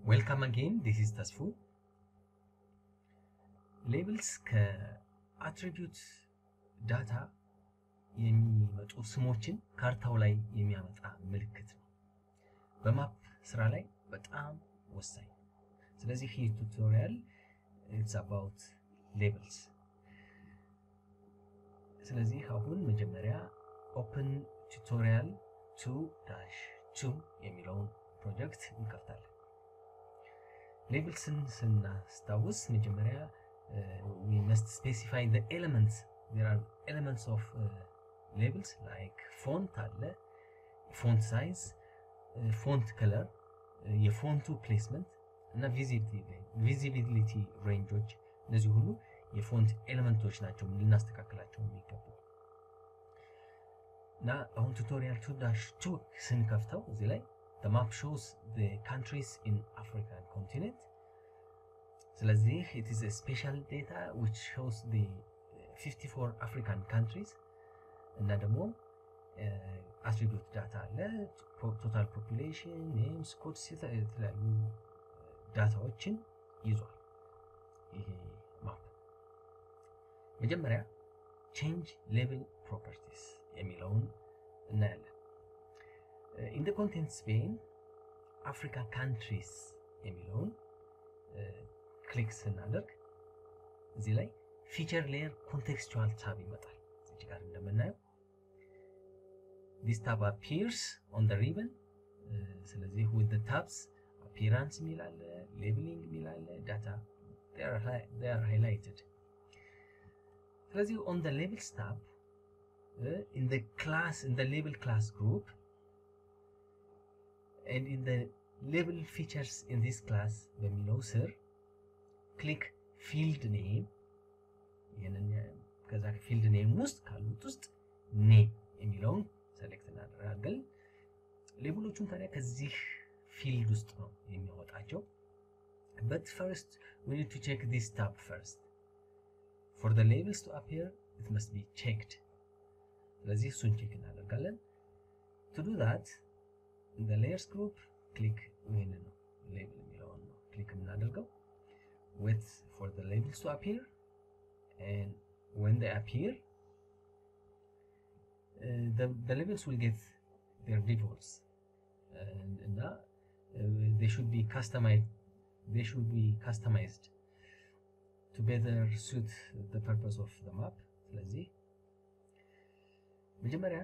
Welcome again, this is Tasfu. Labels ከአትሪቢዩት ዳታ የሚመጡ ስሞችን ካርታው ላይ የሚያመጣ ምልክት ነው። በማፕ ስራ ላይ በጣም ወሳኝ። ስለዚህ ይህ ቱቶሪያል it's about labels። ስለዚህ አሁን መጀመሪያ open tutorial 2-2 የሚለውን ፕሮጀክት እንከፍታለን። Labelsን ስናስታውስ መጀመሪያ we must specify the elements. There are elements of labels like font አለ, font size, font color, የፎንቱ placement እና visibility rangeዎች እነዚህ ሁሉ የፎንት ኤሌመንቶች ናቸው ልናስተካክላቸው የሚገቡ። እና አሁን ቱቶሪያል 2-2 ስንከፍተው እዚህ ላይ the map shows the countries in African continent. ስለዚህ it is a special data which shows the 54 African countries እና ደግሞ attribute data አለ, total population, names, codes የተለያዩ ዳታዎችን ይዟል ይሄ ማፕ። መጀመሪያ change label properties የሚለውን እናያለን። in the contents pane Africa countries የሚለውን ክሊክ ስናደርግ እዚህ ላይ feature layer contextual tab ይመጣል። እዚህ ጋር እንደምናየው this tab appears on the ribbon። ስለዚህ with the tabs appearance ሚላለ, labeling ሚላለ, data they are highlighted። ስለዚህ on the labels tab in the label class group and in the label features in this class በሚለው ስር click field name ይሄንን ከዛ field name ውስጥ ካሉት ውስጥ name የሚለውን ሴሌክት እናደርጋለን። ሌብሎቹን ታዲያ ከዚህ ፊልድ ውስጥ ነው የሚያወጣቸው። but first we need to check this tab first. For the labels to appear it must be checked. ስለዚህ እሱን ቼክ እናደርጋለን። to do that in the layers group click ይሄንን ነው label የሚለውን ነው ክሊክ እናደርገው። wait for the labels to appear, and when they appear the labels will get their defaults and they should be customized to better suit the purpose of the map. ስለዚህ መጀመሪያ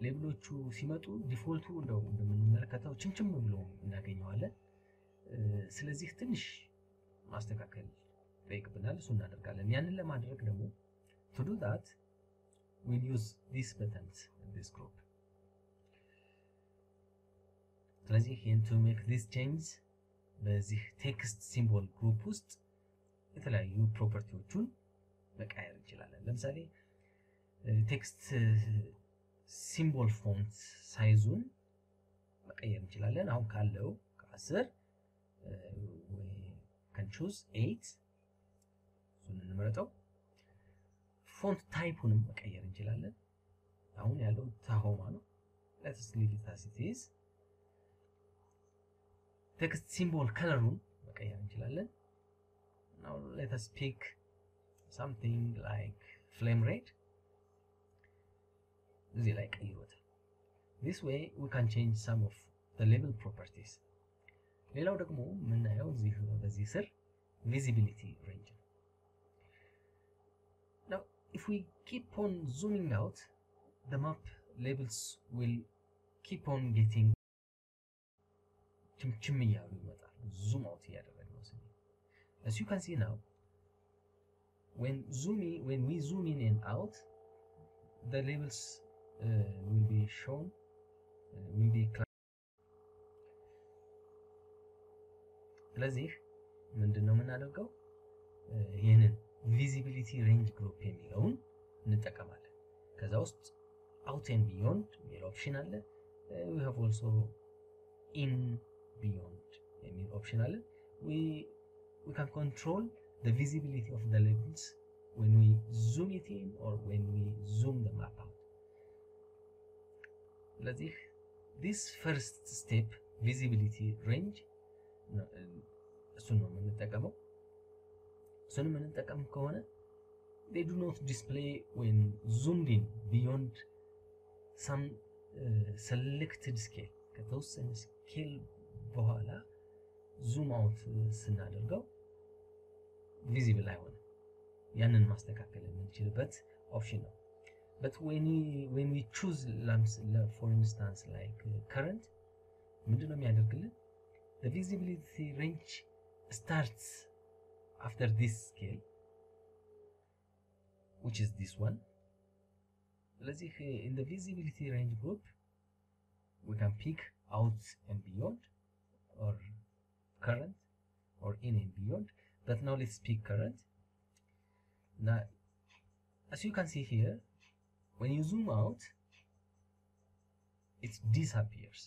ሌብሎቹ ሲመጡ ዲፎልቱ እንደምንመለከተው ችምችም ብሎ እናገኘዋለን። ስለዚህ ትንሽ ማስተካከል ይጠይቅብናል፣ እሱ እናደርጋለን። ያንን ለማድረግ ደግሞ to do that we'll use these buttons in this group። ስለዚህ to make this change በዚህ ቴክስት ሲምቦል ግሩፕ ውስጥ የተለያዩ ፕሮፐርቲዎቹን መቀየር እንችላለን። ለምሳሌ ቴክስት ሲምቦል ፎንት ሳይዙን መቀየር እንችላለን። አሁን ካለው ከ10 we can choose 8 እሱን እንመርጠው። ፎንት ታይፑንም መቀየር እንችላለን። አሁን ያለው ታሆማ ነው። let's leave it as it is። ቴክስት ሲምቦል ከለሩን መቀየር እንችላለን። now let us pick something like flame red። እዚህ ላይ ቀይሮታል። this way we can change some of the label properties። ሌላው ደግሞ ምናየው በዚህ ስር visibility range። now if we keep on zooming out the map labels will keep on getting ችምችም እያሉ ይመጣሉ። zoom out እያደረግነው ስለዚህ as you can see now when we zoom in and out the labels will be shown, will be ስለዚህ ምንድነው የምናደርገው? ይሄንን visibility range group የሚለውን እንጠቀማለን። ከዛ ውስጥ out and beyond የሚል ኦፕሽን አለ። we have also in beyond የሚል ኦፕሽን አለ። we can control the visibility of the labels when we zoom it in or when we zoom the map out. ስለዚህ this first step visibility range እሱን ነው የምንጠቀመው። እሱን የምንጠቀም ከሆነ they do not display when zoomed in beyond some selected scale ከተወሰነ ስኬል በኋላ ዙም አውት ስናደርገው ቪዚብል አይሆንም። ያንን ማስተካከል የምንችልበት ኦፕሽን ነው። but when we choose for instance like current ምንድነው የሚያደርግልን? the visibility range starts after this scale, which is this one. ስለዚህ in the visibility range group we can pick out and beyond or current or in and beyond, but now let's pick current. Now as you can see here, when you zoom out it disappears.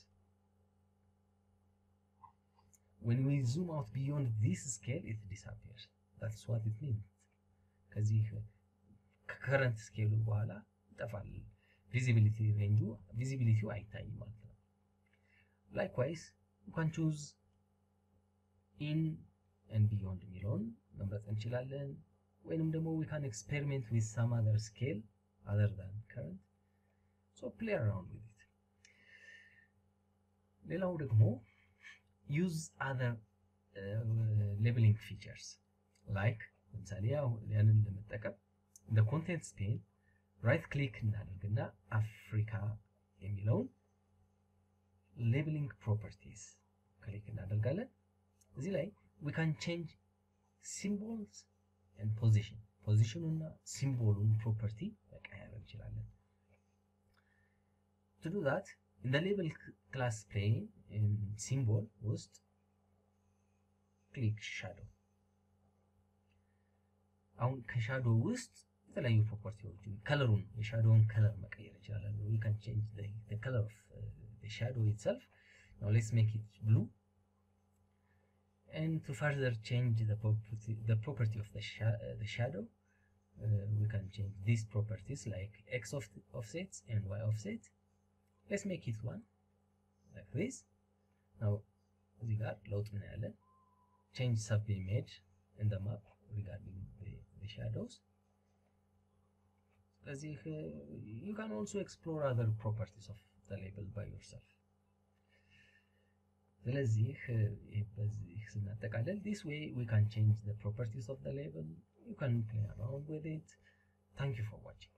When we zoom out beyond this scale it disappears. That's what it means. ከዚህ ከከረንት ስኬሉ በኋላ ይጠፋል። ቪዚቢሊቲ ሬንጁ ቪዚቢሊቲው አይታይም ማለት ነው። likewise you can choose in and beyond የሚለውን መምረጥ እንችላለን። ወይንም ደግሞ we can experiment with some other scale other than current, so play around with it. ሌላው ደግሞ use other labeling features like ለምሳሌ ያንን ለመጠቀም the contents pane right click እናደርግና አፍሪካ የሚለውን labeling properties ክሊክ እናደርጋለን። እዚህ ላይ we can change symbols and position እና ሲምቦሉን ፕሮፐርቲ መቀየር እንችላለን። to do that in the label class pane in symbol ውስጥ click shadow. አሁን ከሻዶው ውስጥ የተለያዩ ፕሮፐርቲዎችን ከለሩን የሻዶውን ከለር መቀየር እንችላለን። we can change the color of the shadow itself. Now let's make it blue, and to further change the property of the shadow we can change these properties like x offsets and y offset. Let's make it 1 like this. Now እዚህ ጋር ለውጥ እናያለን። changes have been made in the map regarding the shadows. ስለዚህ you can also explore other properties of the label by yourself. ስለዚህ በዚህ ስናጠቃልል this way we can change the properties of the label. You can play around with it. Thank you for watching.